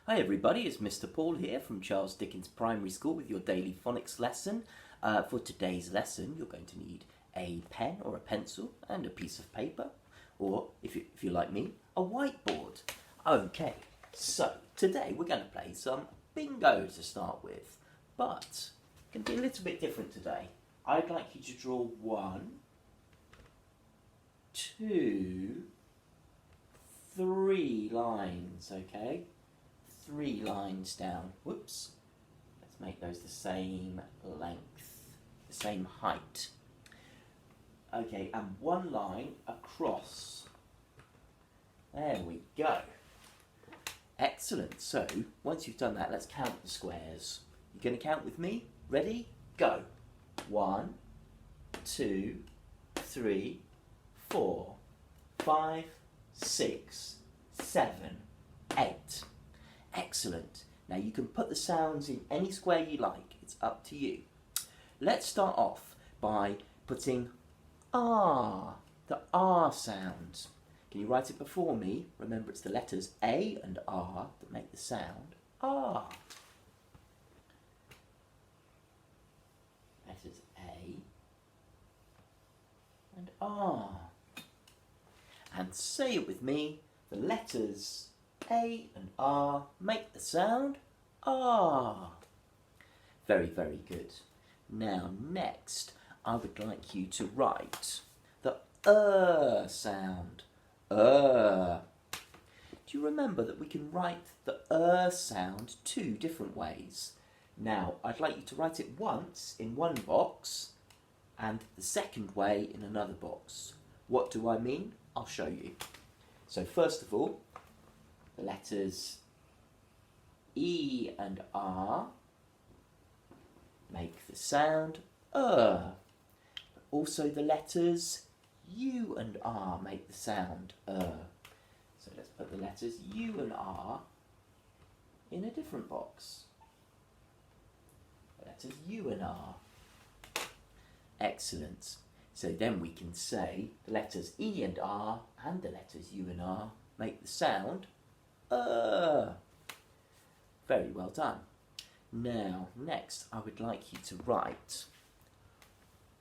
Hi everybody, it's Mr. Paul here from Charles Dickens Primary School with your daily phonics lesson. For today's lesson you're going to need a pen or a pencil and a piece of paper, or if you're like me, a whiteboard. Okay, so today we're going to play some bingo to start with, but it's going to be a little bit different today. I'd like you to draw 1, 2, 3 lines, okay? 3 lines down. Whoops. Let's make those the same length, the same height. Okay, and 1 line across. There we go. Excellent. So, once you've done that, let's count the squares. You're going to count with me? Ready? Go. 1, 2, 3, 4, 5, 6, 7, 8. Excellent. Now you can put the sounds in any square you like. It's up to you. Let's start off by putting R, the R sound. Can you write it before me? Remember, it's the letters A and R that make the sound R. Letters A and R. And say it with me, the letters A and R make the sound R. Very, very good. Now next, I would like you to write the sound. Do you remember that we can write the sound 2 different ways? Now, I'd like you to write it once in one box and the second way in another box. What do I mean? I'll show you. So first of all, the letters E and R make the sound but also the letters U and R make the sound So let's put the letters U and R in a different box. The letters U and R. Excellent. So then we can say the letters E and R and the letters U and R make the sound Very well done. Now, next I would like you to write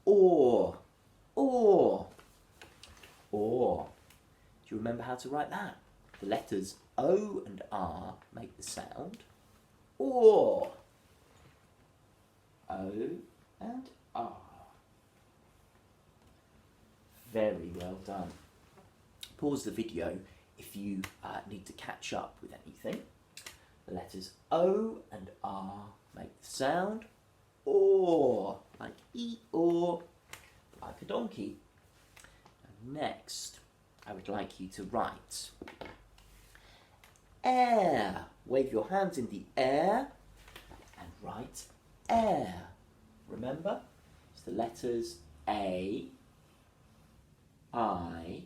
OR. OR. OR. Do you remember how to write that? The letters O and R make the sound OR. O and R. Very well done. Pause the video if you need to catch up with anything. The letters O and R make the sound OR, like E-or, like a donkey. And next, I would like you to write air. Wave your hands in the air and write air. Remember, it's the letters A, I,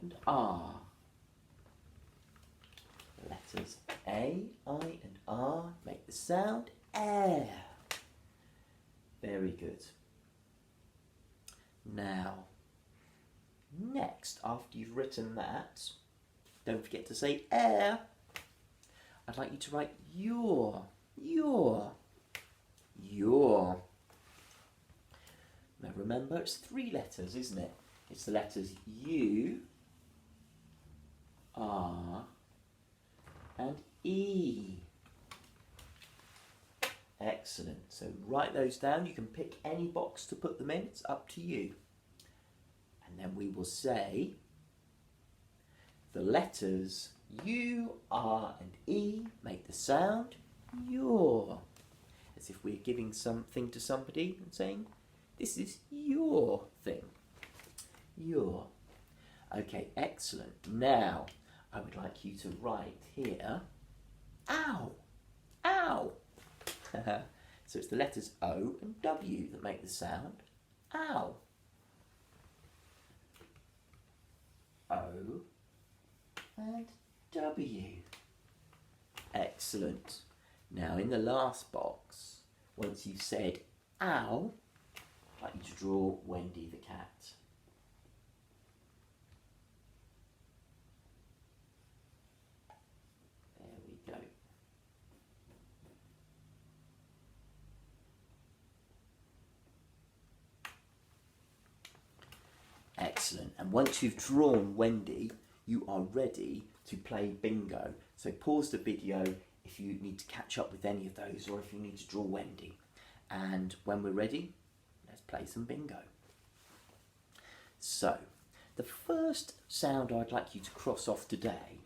and R. The letters A, I, and R make the sound air. Very good. Now, next, after you've written that, don't forget to say air. I'd like you to write your. Now remember, it's 3 letters, isn't it? It's the letters U, R, and E. Excellent. So write those down. You can pick any box to put them in. It's up to you. And then we will say the letters U, R, and E make the sound your. As if we're giving something to somebody and saying, this is your thing. Your. Okay, excellent. Now, I would like you to write here, ow, ow. So it's the letters O and W that make the sound ow. O and W. Excellent. Now in the last box, once you've said ow, I'd like you to draw Wendy the cat. There we go. Excellent. And once you've drawn Wendy, you are ready to play bingo. So pause the video if you need to catch up with any of those or if you need to draw Wendy. And when we're ready, let's play some bingo. So, the first sound I'd like you to cross off today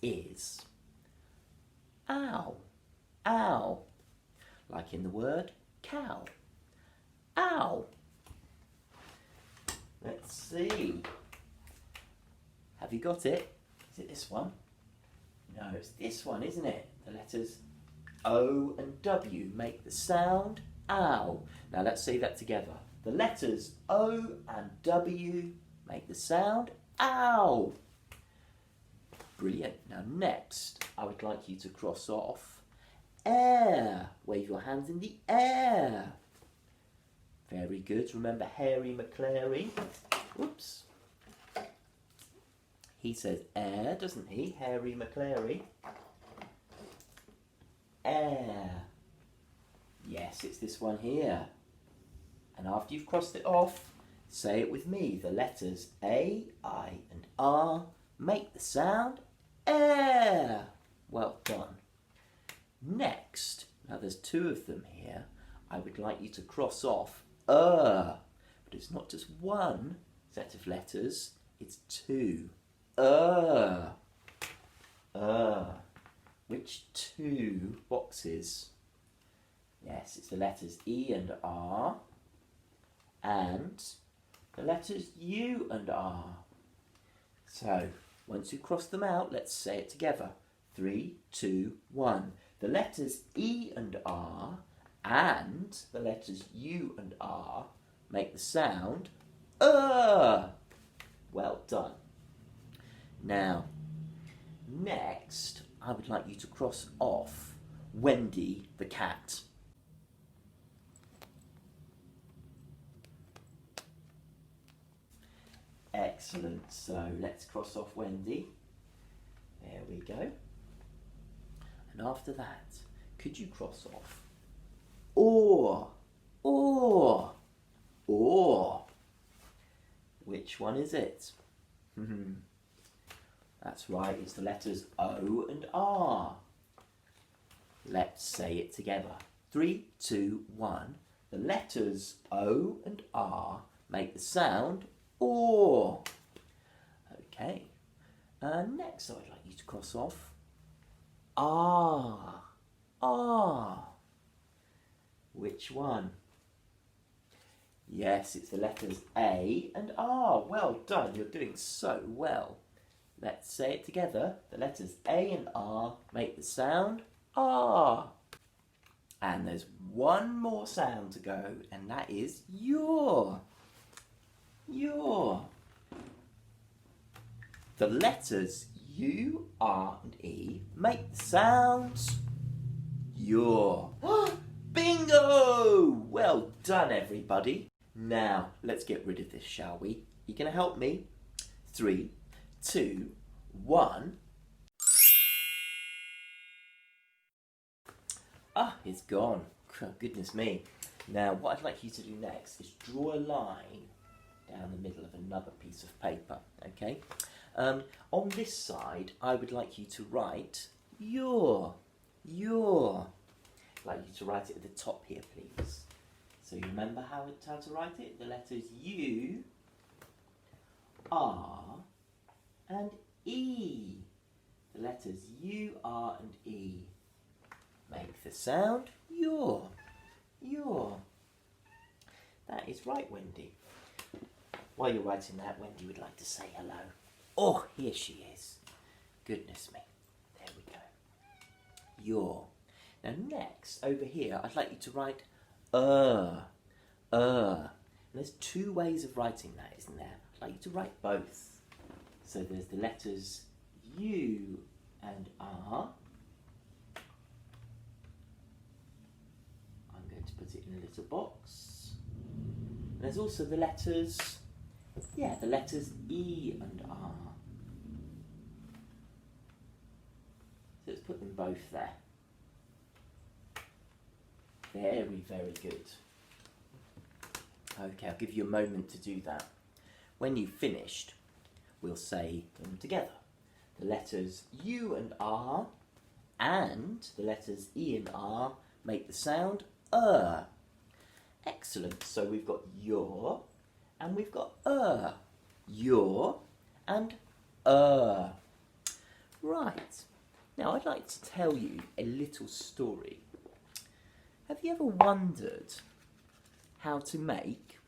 is ow, ow, like in the word cow. Ow. Let's see. Have you got it? Is it this one? No, it's this one, isn't it? The letters O and W make the sound ow. Now let's say that together. The letters O and W make the sound ow. Brilliant. Now next, I would like you to cross off air. Wave your hands in the air. Very good. Remember Harry McClary? Whoops. He says air, doesn't he? Harry McClary. Air. Yes, it's this one here. And after you've crossed it off, say it with me. The letters A, I and R make the sound air. Well done. Next, now there's two of them here. I would like you to cross off but it's not just one set of letters, it's two. Which two boxes? Yes, it's the letters E and R and the letters U and R. So, once you cross them out, let's say it together. 3, 2, 1. The letters E and R and the letters U and R make the sound Well done. Now, next, I would like you to cross off Wendy the cat. Excellent. So let's cross off Wendy. There we go. And after that, could you cross off or? Which one is it? That's right, it's the letters O and R. Let's say it together. 3, 2, 1. The letters O and R make the sound or. Okay. Next, I'd like you to cross off R. Which one? Yes, it's the letters A and R. Well done, you're doing so well. Let's say it together. The letters A and R make the sound R. And there's one more sound to go, and that is your. The letters U, R and E make the sounds your. Bingo! Well done, everybody. Now, let's get rid of this, shall we? You going to help me? 3, 2, 1. It's gone. Goodness me. Now, what I'd like you to do next is draw a line down the middle of another piece of paper, okay? On this side, I would like you to write your. I'd like you to write it at the top here, please. So you remember how to write it? The letters U, R, and E. The letters U, R, and E make the sound your. That is right, Wendy. While you're writing that, Wendy would like to say hello. Oh, here she is. Goodness me. There we go. Your. Now next, over here, I'd like you to write And there's two ways of writing that, isn't there? I'd like you to write both. So there's the letters U and R. I'm going to put it in a little box. And there's also the letters, the letters E and R. So let's put them both there. Very, very good. Okay, I'll give you a moment to do that. When you've finished, we'll say them together. The letters U and R and the letters E and R make the sound Excellent. So we've got your and we've got your and Right. Now I'd like to tell you a little story. Have you ever wondered how to make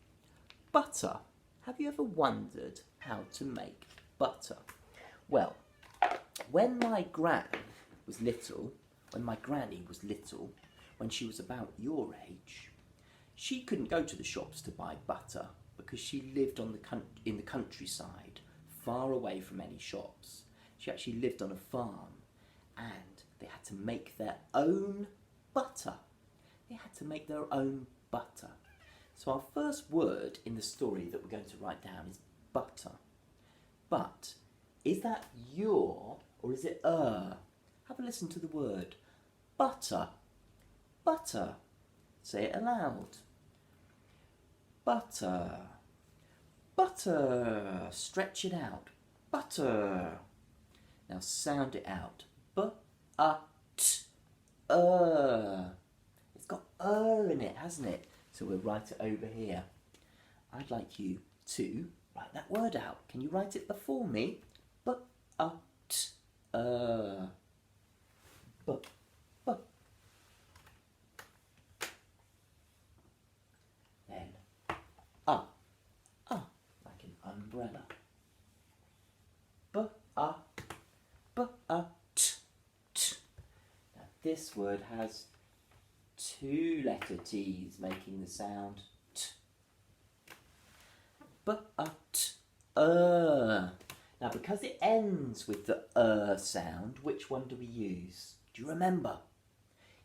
butter? Have you ever wondered how to make butter? Well, when my granny was little, when she was about your age, she couldn't go to the shops to buy butter because she lived in the countryside, far away from any shops. She actually lived on a farm and they had to make their own butter. So our first word in the story that we're going to write down is butter. But is that your or is it Have a listen to the word. Butter. Butter. Say it aloud. Butter. Butter. Stretch it out. Butter. Now sound it out. B-a-t. It's got in it, hasn't it? So we'll write it over here. I'd like you to write that word out. Can you write it before me? B-a-t. B. Then like an umbrella. B-a-t. Now this word has two letter T's making the sound T. B-a-t. Now because it ends with the sound, which one do we use? Do you remember?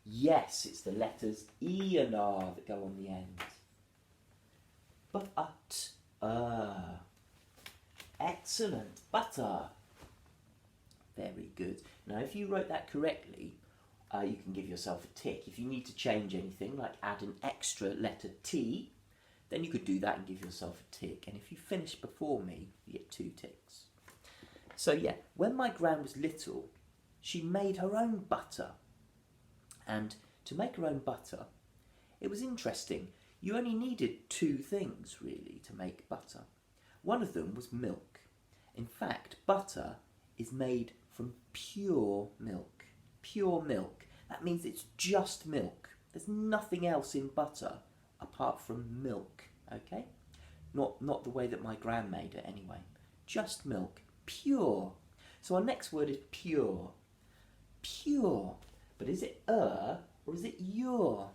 Yes, it's the letters E and R that go on the end. But, excellent. Butter. Very good. Now, if you wrote that correctly, you can give yourself a tick. If you need to change anything, like add an extra letter T, then you could do that and give yourself a tick. And if you finish before me, you get 2 ticks. So yeah, when my gran was little, she made her own butter. And to make her own butter, it was interesting. You only needed 2 things, really, to make butter. One of them was milk. In fact, butter is made from pure milk. Pure milk. That means it's just milk. There's nothing else in butter apart from milk, okay? Not the way that my gran made it, anyway. Just milk. Pure. So our next word is pure. Pure. But is it or is it your?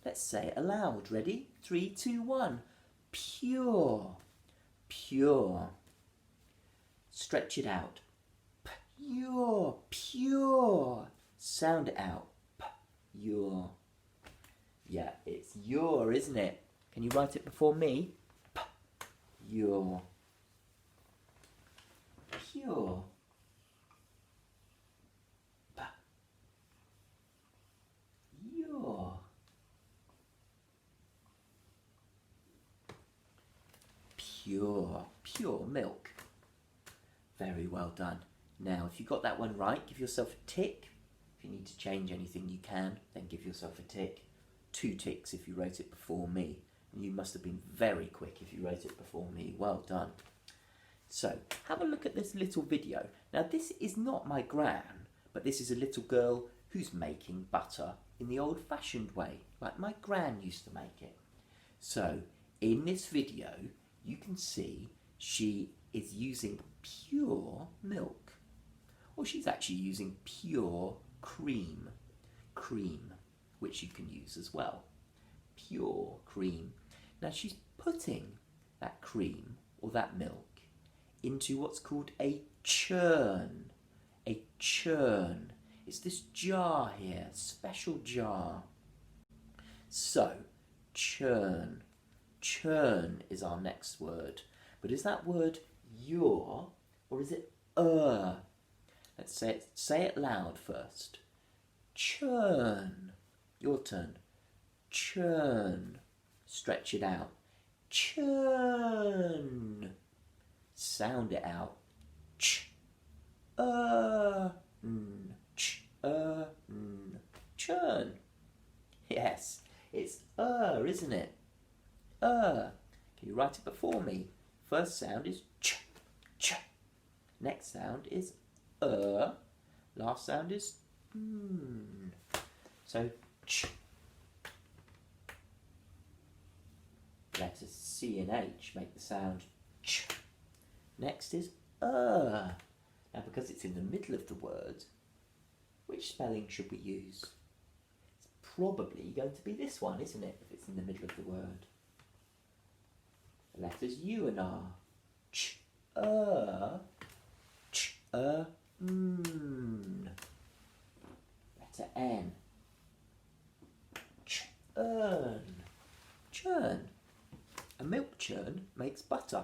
Let's say it aloud. Ready? 3, 2, 1. Pure. Pure. Stretch it out. Pure. Pure. Sound it out. Your. Yeah, it's your, isn't it? Can you write it before me? Your. Pure. Your. Pure. Pure milk. Very well done. Now, if you got that one right, give yourself a tick. If you need to change anything, you can. Then give yourself a tick. 2 ticks if you wrote it before me. And you must have been very quick if you wrote it before me. Well done. So, have a look at this little video. Now, this is not my gran, but this is a little girl who's making butter in the old-fashioned way, like my gran used to make it. So, in this video, you can see she is using pure milk. Or she's actually using pure cream. Cream, which you can use as well. Pure cream. Now, she's putting that cream, or that milk, into what's called a churn. A churn. It's this jar here, special jar. So, churn. Churn is our next word. But is that word your or is it Let's say it loud first. Churn. Your turn. Churn. Stretch it out. Churn. Sound it out. Ch, ch, churn. Yes, it's isn't it? Can you write it before me? First sound is ch, ch. Next sound is Last sound is So ch. Letters C and H make the sound ch. Next is Now because it's in the middle of the word, which spelling should we use? It's probably going to be this one, isn't it, if it's in the middle of the word? The letters U and R. Ch, ch, Letter N. Churn. Churn. A milk churn makes butter.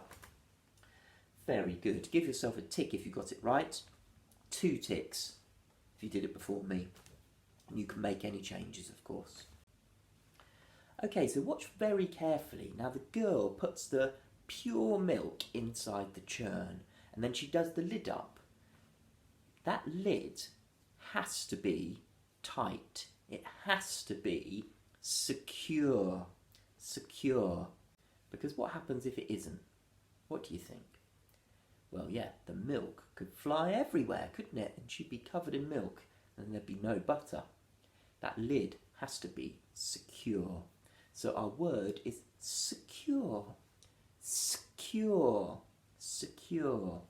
Very good. Give yourself a tick if you got it right. 2 ticks if you did it before me. And you can make any changes, of course. Okay, so watch very carefully. Now the girl puts the pure milk inside the churn and then she does the lid up. That lid has to be tight. It has to be secure. Secure. Because what happens if it isn't? What do you think? Well, yeah, the milk could fly everywhere, couldn't it? And she'd be covered in milk and there'd be no butter. That lid has to be secure. So our word is secure. Secure. Secure.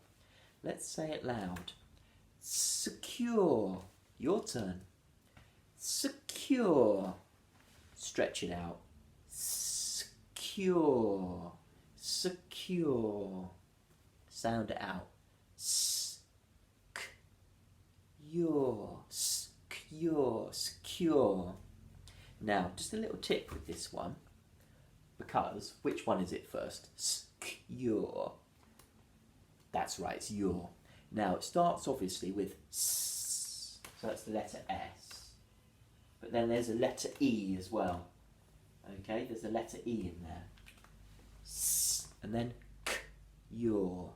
Let's say it loud. Secure. Your turn. Secure. Stretch it out. Secure. Secure. Sound it out. Secure. Secure. Secure. Now, just a little tip with this one, because which one is it first? Secure. That's right, it's your. Now, it starts obviously with S, so that's the letter S. But then there's a letter E as well. Okay, there's a letter E in there. S, and then K, your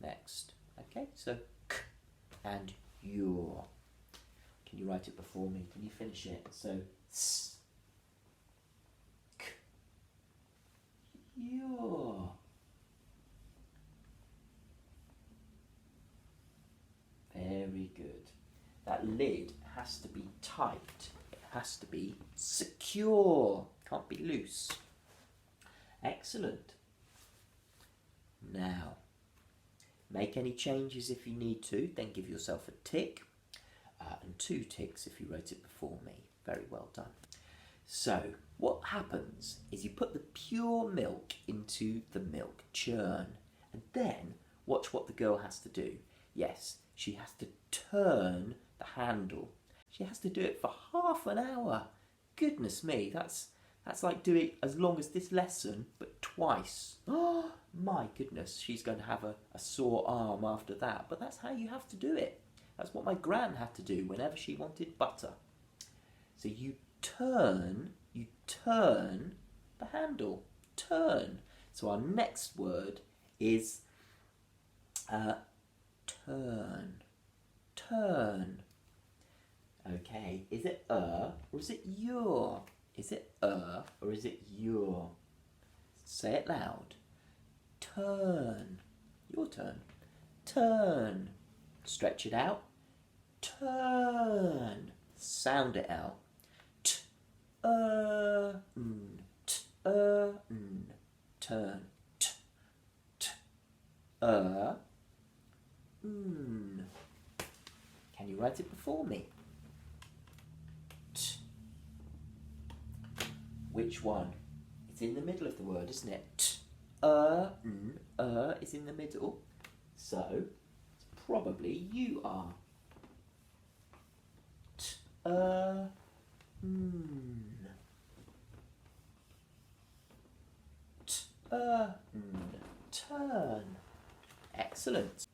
next. Okay, so K and your. Can you write it before me? Can you finish it? So S, K, your. Very good. That lid has to be tight. It has to be secure. Can't be loose. Excellent. Now, make any changes if you need to, then give yourself a tick. And 2 ticks if you wrote it before me. Very well done. So, what happens is you put the pure milk into the milk churn. And then, watch what the girl has to do. Yes, she has to turn the handle. She has to do it for half an hour. Goodness me, that's like doing as long as this lesson, but twice. Oh, my goodness, she's going to have a sore arm after that. But that's how you have to do it. That's what my gran had to do whenever she wanted butter. So you turn the handle. Turn. So our next word is turn. Turn. Okay, is it or is it your? Is it or is it your? Say it loud. Turn. Your turn. Turn. Stretch it out. Turn. Sound it out. Turn. Turn. Can you write it before me? Which one? It's in the middle of the word, isn't it? Is in the middle. So, it's probably you are. Turn. Excellent.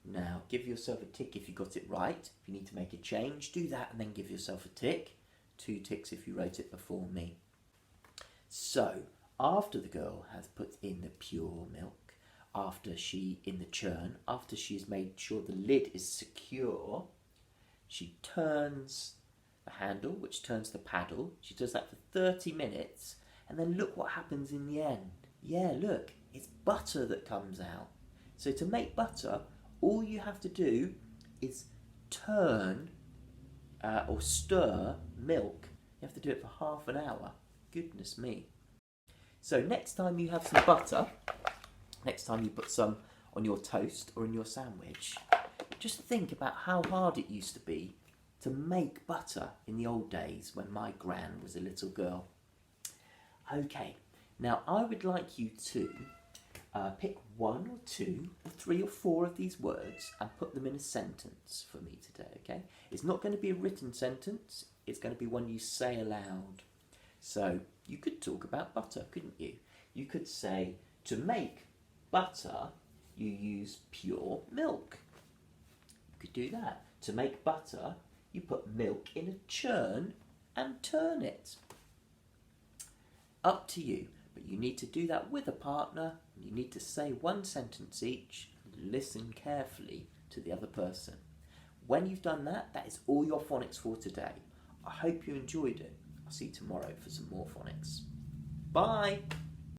Now, give yourself a tick if you got it right. If you need to make a change, do that and then give yourself a tick. 2 ticks if you wrote it before me. So, after the girl has put in the pure milk, in the churn, after she's made sure the lid is secure, she turns the handle, which turns the paddle. She does that for 30 minutes, and then look what happens in the end. Yeah, look, it's butter that comes out. So to make butter, all you have to do is turn or stir milk. You have to do it for half an hour. Goodness me. So next time you have some butter, next time you put some on your toast or in your sandwich, just think about how hard it used to be to make butter in the old days when my gran was a little girl. Okay, now I would like you to pick 1 or 2 or 3 or 4 of these words and put them in a sentence for me today, okay? It's not going to be a written sentence, it's going to be one you say aloud. So you could talk about butter, couldn't you? You could say, to make butter, you use pure milk. You could do that. To make butter, you put milk in a churn and turn it. Up to you, but you need to do that with a partner. You need to say 1 sentence each and listen carefully to the other person. When you've done that, that is all your phonics for today. I hope you enjoyed it. I'll see you tomorrow for some more phonics. Bye!